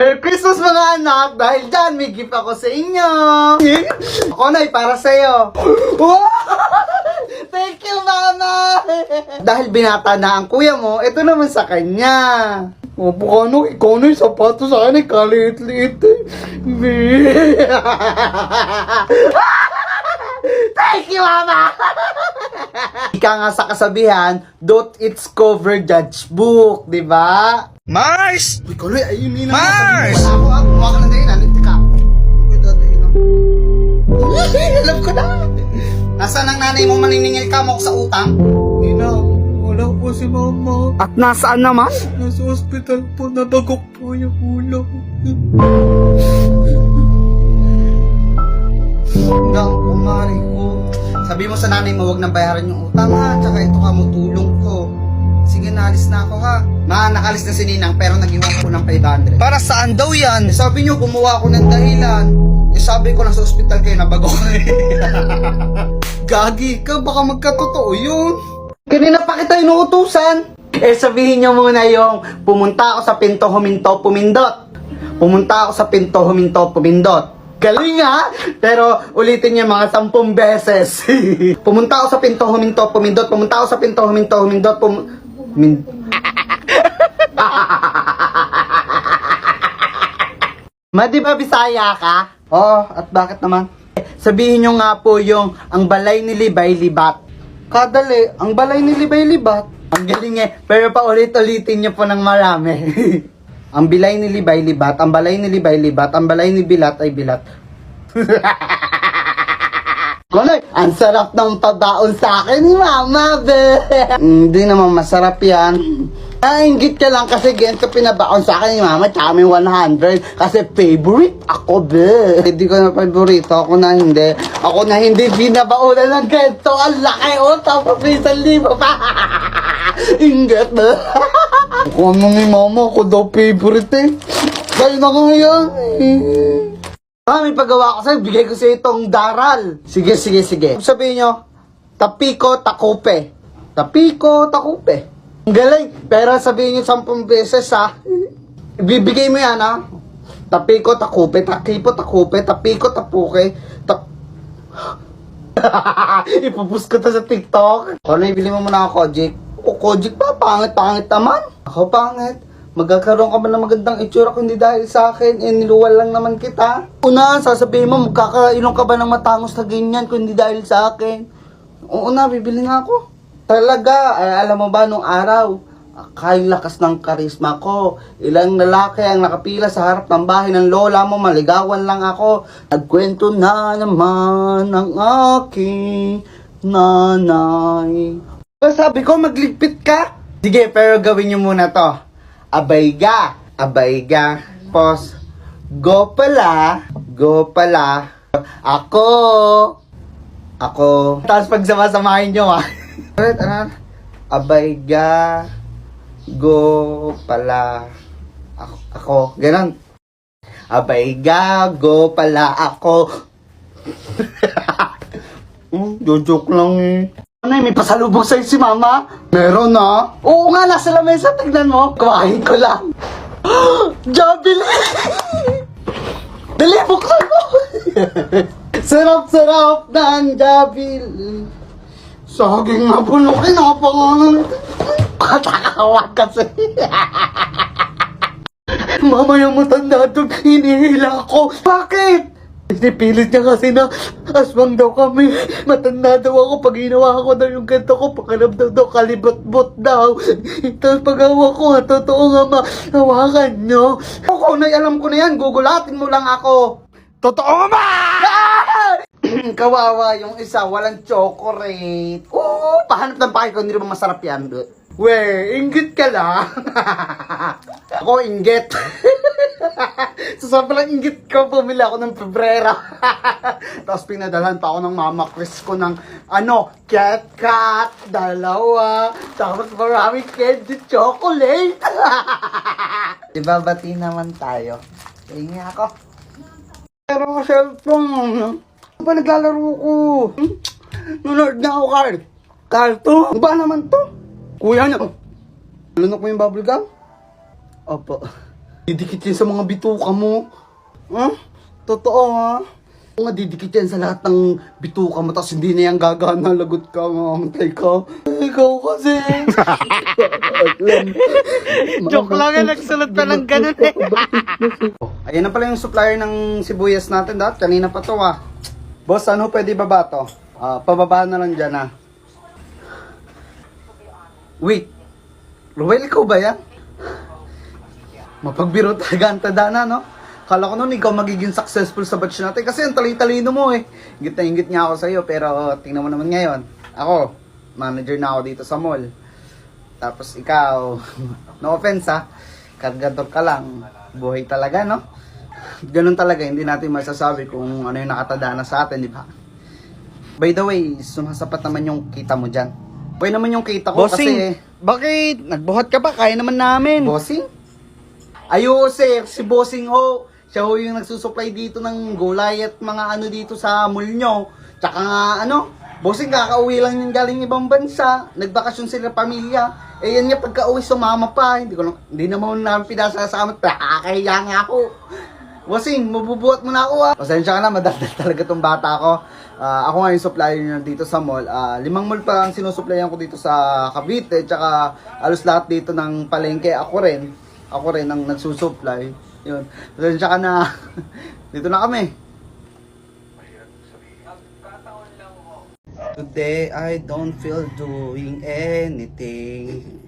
Merry Christmas mga anak! Dahil dyan, may gift ako sa inyo! Ako na, para sa'yo! Wow! Thank you, Mama! Dahil binata na ang kuya mo, ito naman sa kanya. O, bukano, ikaw na yung sapato sa akin, kaliit-liit eh. Thank you, Mama! Ika nga sa kasabihan, don't it's cover judge book, di ba? Mars! Uy, Koloy, ayun yun Mars! Wala ako, kumuha ka ng dahilan, hindi ka. Uy, dadahilan. Alam ko na. Nasaan ang nanay mo maniningil ka mo sa utang? Ina, wala po si Mama. At nasaan naman? Nasa ospital po, nabagok po yung ulo. Hanggang kumari ko. Sabi mo sa nanay mo, wag nang bayaran yung utang ha. Tsaka ito ka mo tulong ko. Sige, naalis na ako ha. Nakalis na si Ninang pero nag-iwan ko ng 500. Para saan daw yan? Eh, sabi nyo, gumawa ako ng dahilan. Eh, sabi ko nasa ospital kayo, nabagok. Gagi ka, baka magkatotoo yun. Kanina pa kita inuutusan. Eh, sabihin nyo muna yung pumunta ako sa pinto, huminto, pumindot. Pumunta ako sa pinto, huminto, pumindot. Galing ha? Pero ulitin niyo mga 10 beses. Pumunta ako sa pinto, huminto, pumindot. Pumunta ako sa pinto, huminto, humindot, Ma, di ba Bisaya ka? Oo, at bakit naman? Sabihin nyo nga po yung ang balay ni Libay libat. Kadali, ang balay ni Libay libat. Ang galing eh, pero pa ulit-ulitin nyo po ng marami. Ang bilay ni Libay libat, ang balay ni Libay libat, ang balay ni Bilat ay bilat. Kunoy, ang sarap ng pagbaon sa akin ni Mama, be. Hindi naman masarap yan. Nainggit ka lang kasi ganito pinabaon sa akin ni Mama, tsaka may 100. Kasi favorite ako, be. Hindi ko na favorito, ako na hindi. Ako na hindi binabaonan ng ganito. Ang laki, oh, tapos may 1,000 pa. Inggit, be. Kung ano ni Mama, ako daw favorite eh. Kayo na ngayon. May paggawa ko sa'yo, bigay ko sa'yo itong daral. Sige. Sabihin nyo, tapiko, takupe. Tapiko, takupe. Ang galing. Pero sabihin nyo 10 beses ha. Ibibigay mo yan ha. Tapiko, takupe, takipo, takupe, tapiko, tapuke, ipupus ko to sa TikTok. Ano, ibili mo muna ako, Kojik. Kojik pa, pangit naman. Ako pangit. Magkakaroon ka ba ng magandang itsura kung hindi dahil sa akin? Eh, niluwal lang naman kita. Una, sasabihin mo, magkakailong ka ba ng matangos na ganyan kung hindi dahil sa akin? Oo na, bibili nga ako. Talaga, alam mo ba nung araw, kay lakas ng karisma ko. Ilang lalaki ang nakapila sa harap ng bahay ng lola mo, maligawan lang ako. Nagkwento na naman ang aking nanay. Sabi ko, magligpit ka. Sige, pero gawin niyo muna to. Abayga. Pos. Go pala. Ako. Tapos pag sama-samahin nyo ha. Abayga. Go pala. Ako. Ganon. Abayga. Go pala ako. Joke lang eh. Ano, may pasalubong sa'yo si Mama? Meron na? Oo nga, nasa lamesa, tignan mo. Kumain ko lang. Jabili! Dali, buksan mo! Sarap-sarap ng Jabili. Saging na bulok, kinapangan. Katakawag kasi. Mama, yung matanda doon, hinihila ko. Bakit? Pinipilit niya kasi na aswang daw kami. Matanda daw ako. Pag ginawa ko daw yung ganito ko, pakiramdam daw kalibot-bot daw. Tapos pag hawa ko, totoo nga ma, hawakan nyo. Ako na, alam ko na yan. Gugulatin mo lang ako. Totoo nga ma! Kawawa yung isa, walang chocolate. Oo, pahanap ng pahay ko, hindi naman masarap yan. We, inggit ka lang. Ako, inggit. So, sobrang inggit ko, bumili ako ng Pebrera. Tapos pinadalhan pa ako ng Mama Chris ko ng, Cat, 2. Tapos maraming candy chocolate. Ibabati naman tayo. Tingin ako. Pero ako cellphone. Ano ba naglalaro ko? Nunod na ako, Carl. Carl, ba naman to? Kuya niya. Lunok mo yung bubble gum? Opo. Didikit yan sa mga bituka mo. Totoo ha? Nga didikit yan sa lahat ng bituka mo, tapos hindi na yan gagana, lagot ka, mamantay ka. Ikaw kasi. Joke lang yan, nagsulot pa ng ganun eh. Ayan na pala yung supplier ng sibuyas natin, dahil kanina pa to ah. Boss, ano pwede baba to? Pababa na lang dyan ah. Wait, Ruel, ikaw ba yan? Mapagbiro talaga ang tadana, no? Kala ko noon ikaw magiging successful sa batch natin kasi ang talino mo eh. Ingit na ingit nga ako sa'yo pero tingnan mo naman ngayon. Ako, manager na ako dito sa mall. Tapos ikaw, no offense ha, kargador ka lang. Buhay talaga, no? Ganun talaga, hindi natin masasabi kung ano yung nakatadana sa atin, di ba? By the way, sumasapat naman yung kita mo dyan. Okay naman yung kita ko kasi... bakit? Nagbuhat ka ba? Kaya naman namin. Bossing? Ayo sir, si Bossing ho. Siya ho yung nagsusupply dito ng gulay at mga ano dito sa mall nyo. Tsaka nga ano, Bossing kakauwi lang yung galing ibang bansa. Nagbakasyon sila pamilya. Eh yan nga pagka-uwi sumama pa. Hindi naman namin pinasasama. Nakakahiya nga ako. Bossing, mabubuhat mo na ako ha. Pasensya ka na, madaldal talaga tong bata ko. Ako nga yung supplier nyo dito sa mall. 5 mall pa ang sinusupplyan ko dito sa Cavite. Tsaka alos lahat dito ng palengke. Ako rin ang nagsusupply. Yun. Pasensya ka na. Dito na kami. Today I don't feel doing anything.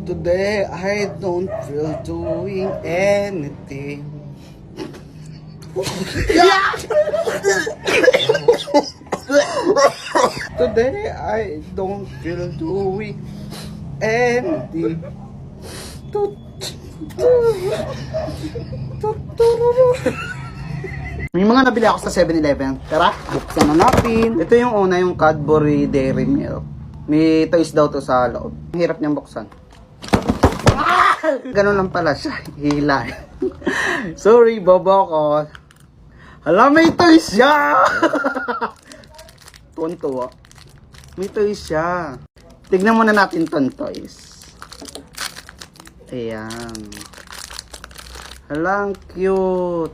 Today I don't feel doing anything. Today I don't feel doing anything. May mga nabili ako sa 7-Eleven. Tara, buksan na natin. Ito yung una, yung Cadbury Dairy Milk. May toys daw to sa loob. Ang hirap niyang buksan. Ganun lang pala siya. Hila. Sorry, bobo ko. Hala, may toys siya! Tuwan-tuwa. May toys siya. Tignan muna natin ton toys. Ayan. Hala, ang cute.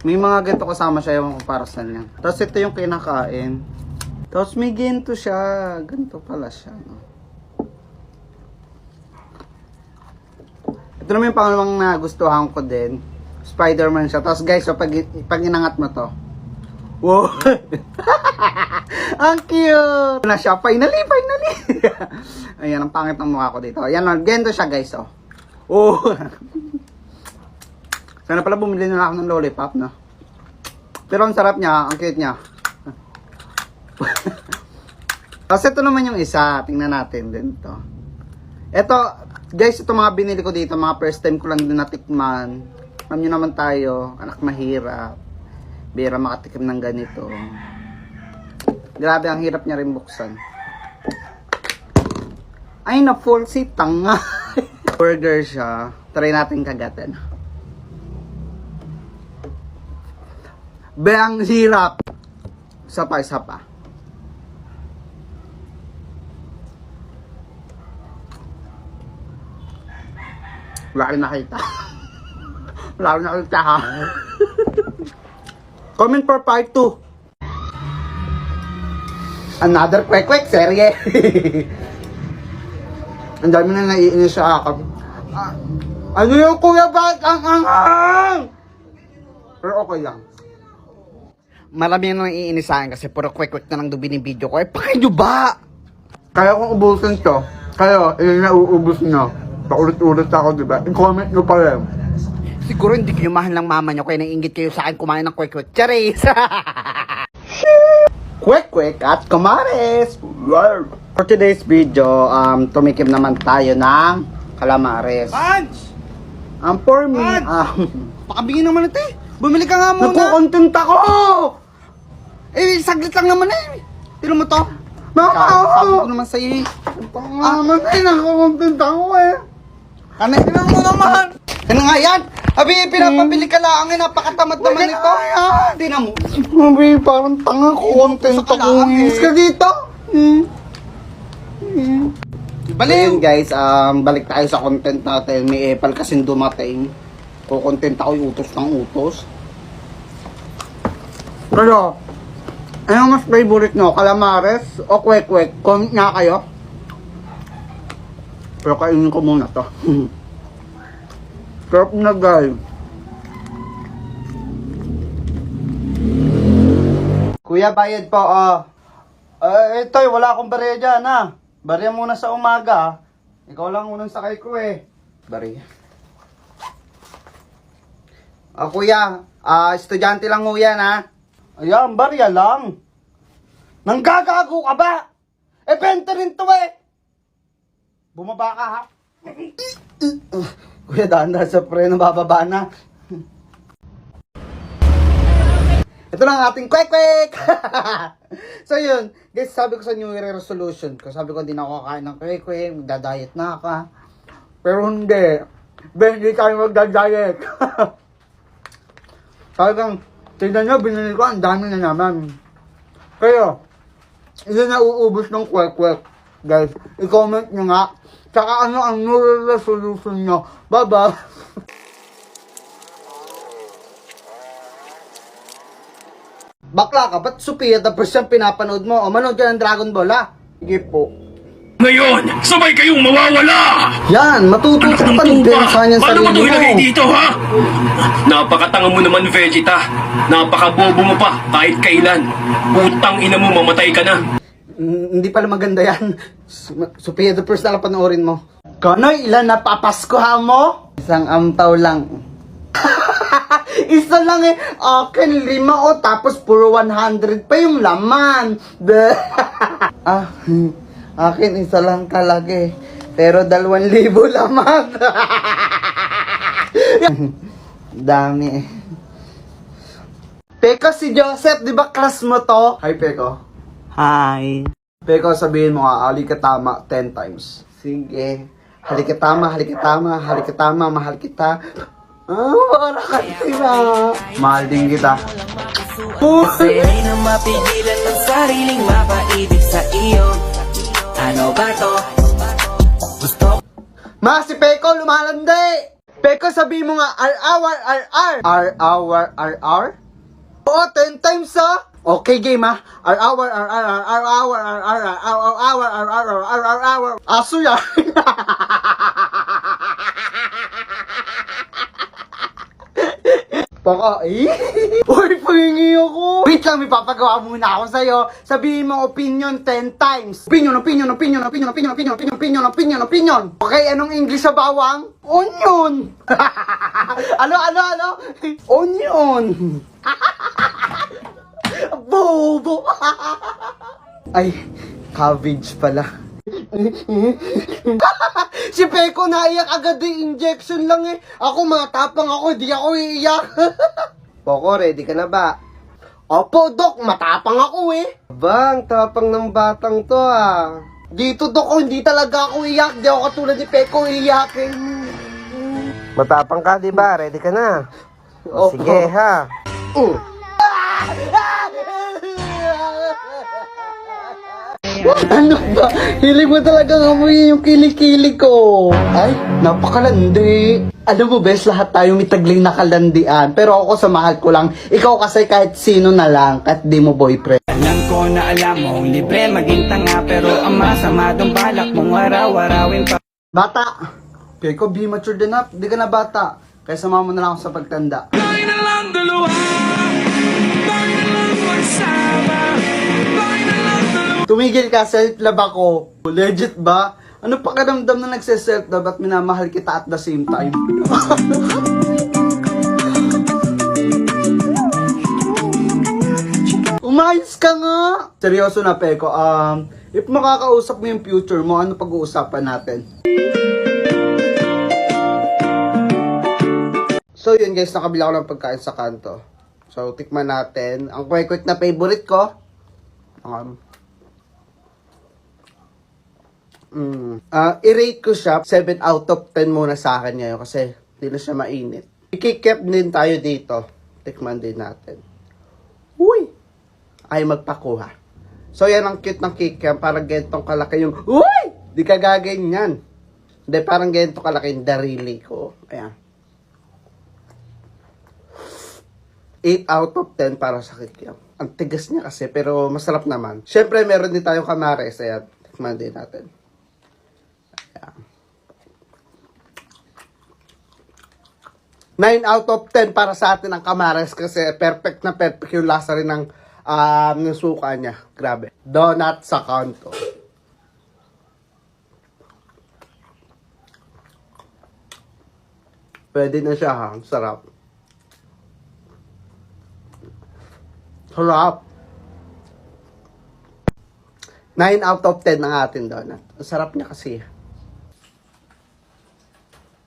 May mga ganito kasama siya, yung para saan yan. Tapos ito yung kinakain. Tapos may ganito siya. Ganito pala siya. No? Ito naman yung pangalawang nagustuhan ko din. Spider-Man siya. Tapos guys, so pag inangat mo to. Wow! Ang cute! Na siya. Finally! Ayan, ang pangit ng mukha ko dito. Ayan, ganito siya guys. Oh! Sana pala bumili na ako ng lollipop, no? Pero ang sarap niya, ang cute niya. Tapos ito naman yung isa. Tingnan natin din to. Ito, guys, ito mga binili ko dito. Mga first time ko lang din natikman. Alam nyo naman tayo, anak mahirap. Bira makatikim ng ganito. Grabe, ang hirap niya rin buksan. Ay, na-full si tanga. Burger siya. Try natin kagatan. Be, ang hirap. Isa pa. Wala rin nakita. Ha. Comment for part 2. Another kwek serye. Ang dami na naiinis sa akin. Ano yung kuya, bakit ang pero okay lang. Marami na naiinis sa akin kasi puro kwek na lang doon binibideo ko. Eh, pakay nyo ba? Kaya kung ubusin to, kayo, yun na uubos nyo. Paulit-ulit ako, diba? I-comment nyo pa rin. Siguro hindi kayo mahal ng mama nyo kaya naiingit kayo sa akin kumain ng kwek-kwek. Charis! Kwek-kwek at kamares! For today's video, tumikim naman tayo ng kalamares. Punch! For me, Pakabingin naman ito eh. Bumili ka nga muna. Nakukontent ako! Eh, saglit lang naman eh. Tino mo to. Sabi ko naman sa'yo eh. Naman nakukontent ako eh. Kanain lang mo naman. Ano nga yan? Abi, pinapabili ka lang. Napakatamad naman ito. Hindi na mo. Abi, parang tanga ko. Content Sa ako. kalaang, Ka dito. So Baliw. yun guys, balik tayo sa content natin. May epal kasing dumating. Kukontent ako yung utos ng utos. Pero, ano mas favorite nyo? Calamares o kwek-kwek? Comment nga kayo. Pero kainin ko muna to. Sarap na guys. Kuya, bayad po. Itoy, wala akong barya dyan ha. Barya muna sa umaga ha. Ikaw lang unang sakay ko eh. Barya. Kuya, estudyante lang ho yan ha. Ayan, barya lang. Nanggagago ka ba? Benta rin to eh. Bumaba ka ha. Kuya, dahan-dahan sa preno, bababa na. Ito na ang ating kwek-kwek! So yun, guys, sabi ko sa New Year resolution ko, sabi ko hindi na ako kakain ng kwek-kwek, magda-diet na ka. Pero hindi. Hindi tayo magda-diet. Sabi kang, tignan nyo, binili ko, ang dami na naman. Kaya, hindi na uubos ng kwek-kwek. Guys, i-comment nyo nga. Tsaka ano ang New Year resolution nyo. Bye-bye! Bakla ka, ba't Sophia the first yung pinapanood mo? O manood ka ng Dragon Ball ha? Sige po. Ngayon, sabay kayong mawawala! Yan, matututo ka pa din sa kanyang Paano mo sarili ito ilagay mo. dito, ha? Napakatanga mo naman, Vegeta. Napakabobo mo pa, kahit kailan. Putang ina mo, mamatay ka na. Hindi pala maganda yan. Sophia the first na lang panoorin mo. Kanoy, ilan na papaskuhan mo? Isang ampaw lang. Isa lang eh. Akin, 5 tapos puro 100 pa yung laman. Akin, isa lang talaga eh. Pero 2,000 laman. Dami eh. Peko, si Joseph, di ba class mo to? Hi, Peko. Hi. Peko, sabihin mo nga, halika tama 10 times. Sige. Halika tama, halika tama, halika tama, mahal kita. Para kasi na. Mahal din kita. Kasi di na mapigilan ng sariling mapaibig sa iyo. Ano ba to? Gusto Ma, si Peko lumalandi! Peko, sabi mo nga, R-hour, R-hour. R-hour, R-hour? Oo, 10 times ha. Okay, game ha. R-hour, R-hour, R-hour, R-hour, R-hour, R-hour, R-hour. Aso yan. Baka, Uy, pahingi ako. Wait lang, may papagawa muna ako sa'yo. Sabihin mo opinion 10 times. Opinion, opinion, opinion, opinion, opinion, opinion, opinion, opinion, opinion, opinion. Okay, anong English sa bawang? Onion. Ano? Onion. Bobo. Ay, cabbage pala. Si Peko naiyak agad yung injection lang eh. Ako matapang ako, di ako iiyak. Poko, ready ka na ba? Opo, Dok, matapang ako eh. Bang, tapang ng batang to ah. Dito, Dok, hindi talaga ako iiyak. Di ako katulad ni Peko iiyakin. Matapang ka, di ba? Ready ka na? Opo. Sige, ha? Ano ba? Hilig mo talaga amoy yung kilikili ko. Ay, napakalandi. Alam mo, bes, lahat tayo may tagling nakalandian. Pero ako sa mahal ko lang. Ikaw kasi kahit sino na lang, kahit di mo boyfriend. Alam ko na alam mong libre maging tanga. Pero ang masama dong balak mong araw-arawin pa. Bata! Peko, be matured enough. Di ka na bata. Kaya sama mo na lang ako sa pagtanda. Tayo na lang dalawa. Tayo na lang magsama. Tayo na lang dalawa. Tumigil ka, self-love ako. Legit ba? Ano pakiramdam na nagse-self-love at minamahal kita at the same time? Umayos ka nga! Seryoso na, Peko. If makakausap mo yung future mo, ano pag-uusapan natin? So yun guys, nakabila ko ng pagkain sa kanto. So tikman natin. Ang kwek-kwek na favorite ko. I-rate ko siya 7 out of 10 muna sa akin ngayon kasi Hindi na siya mainit. Ikikip din tayo dito. Tikman din natin. Uy! Ay magpakuha. So yan ang cute ng kikiam. Parang gentong kalaki yung, uy! Di ka gaganyan. Hindi, parang gentong kalaki yung darili ko. Ayan. 8 out of 10 para sa kikiam. Ang tigas niya kasi, pero masarap naman. Siyempre, meron din tayong kamares. Ayan, tikman din natin. Ayan. 9 out of 10 para sa atin ang kamares kasi perfect na perfect yung lasa rin ng suka niya. Grabe. Donut sa kanto. Pwede na siya ha. Sarap. Sarap. 9 out of 10 ang ating donut. Ang sarap niya kasi.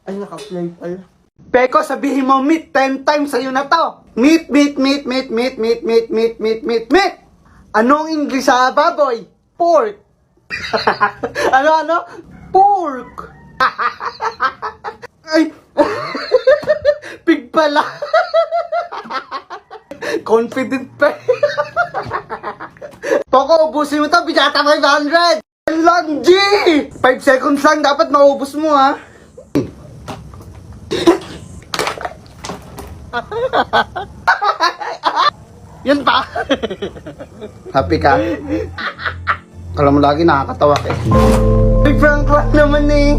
Ay, naka-play pala. Peko, sabihin mo meat 10 times sa'yo na to. Meat, meat, meat, meat, meat, meat, meat, meat, meat, meat, meat. Anong English sa baboy? Pork. ano? Pork. Ay. Pig pala. Confident pa. Poko, ubusin mo to. Bijata 500. Lang, G! 5 seconds lang. Dapat maubos mo, ha? Yan pa. Happy ka? Kala mo lagi nakakatawa ka eh. Ay, prank lang naman eh.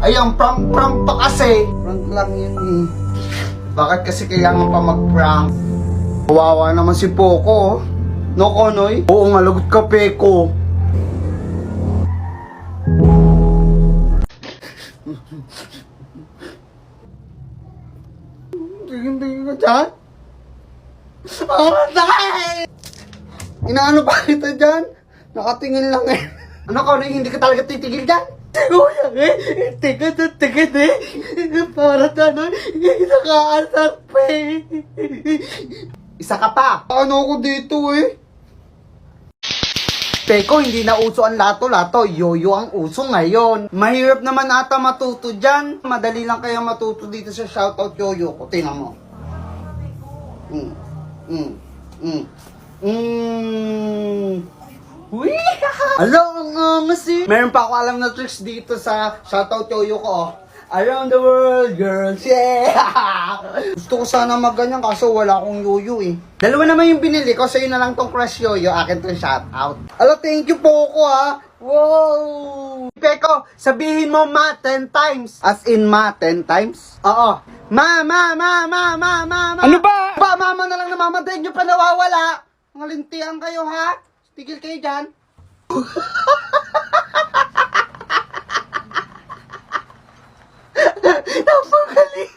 Ay, ang prank pa kasi. Prank lang yun eh. Bakit kasi kailangan pa mag-prank? Kawawa naman si Poco. No, Konoy? Oo nga, lagot ka, Peko. Tingin-tingin ka dyan? Dahil! Inaano ba kita dyan? Nakatingin lang eh. Ano, Konoy? Hindi ka talaga titigil dyan? Kuya eh, tigat eh. Para ano, nakaasar pa eh. Isa ka pa. Ano ako dito eh? Peko, hindi na uso ang lato-lato. Yoyo ang uso ngayon. Mahirap naman ata matuto dyan. Madali lang kaya matuto dito sa shoutout yoyo ko. Tingnan mo. Uy! Alo, ang angas eh. Meron pa ako alam na tricks dito sa shoutout yoyo ko. Oh. Around the world, girls, yeah! Gusto ko sana magganyan kaso wala akong yoyo eh. Dalawa naman yung binili ko, sa'yo na lang tong crush yoyo. Akin tong shoutout. Alo, thank you po ko ha. Wow! Peko, sabihin mo ma 10 times. As in ma 10 times? Oo. Ma. Ano ba? Ba, mama na lang namamatay nyo pa nawawala. Mga lintian kayo ha. Tigil kayo dyan. Napakalit.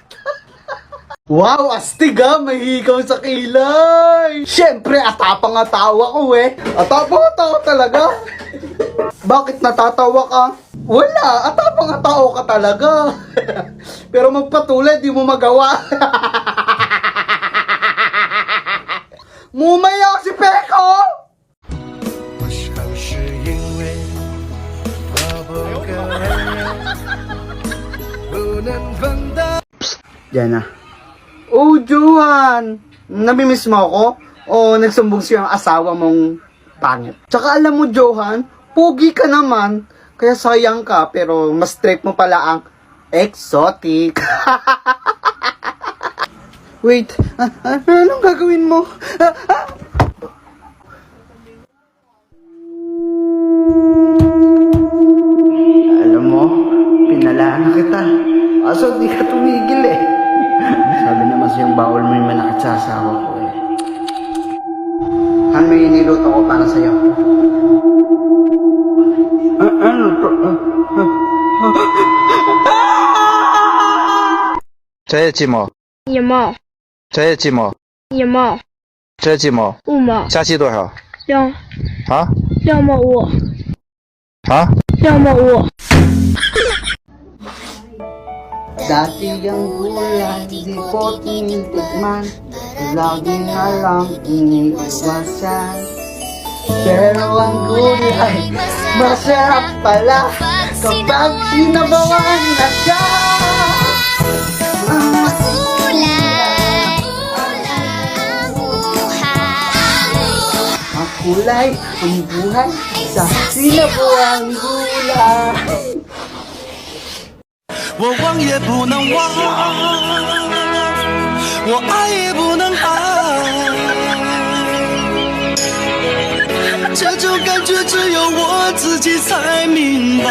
Wow, astig ha. May hikaw sa kilay. Siyempre, atapang atawa ko eh. Atapang atawa talaga. Bakit natatawa ka? Wala, atapang atawa ka talaga. Pero magpatuloy, di mo magawa. Mumaya si Peko! Diyan na. Oh, Johan! Namimiss mo ako? O nagsumbong siyang asawa mong pangit? Tsaka alam mo, Johan, pogi ka naman. Kaya sayang ka, pero mas straight mo pala ang exotic. Wait, anong gagawin mo? Alam mo, pinalaan na kita. Aso di ka tumigil eh. Sabi naman sa'yong bawal mo yung manakit sa asawa ko eh. Han, may niluto ko para sa'yo. Ano to? 这也寂寞，一毛这也寂寞，一毛这也寂寞。 5毛加期多少？ 2毛5 啊？ 2毛5 Dati ang gulay, di ko tinitikman. Lagi na lang iniiwasan. Pero ang gulay, masarap pala kapag sinabawan na siya. Ang kulay, ang buhay, sa sinabuang gulay. 我忘也不能忘，我爱也不能爱，这种感觉只有我自己才明白。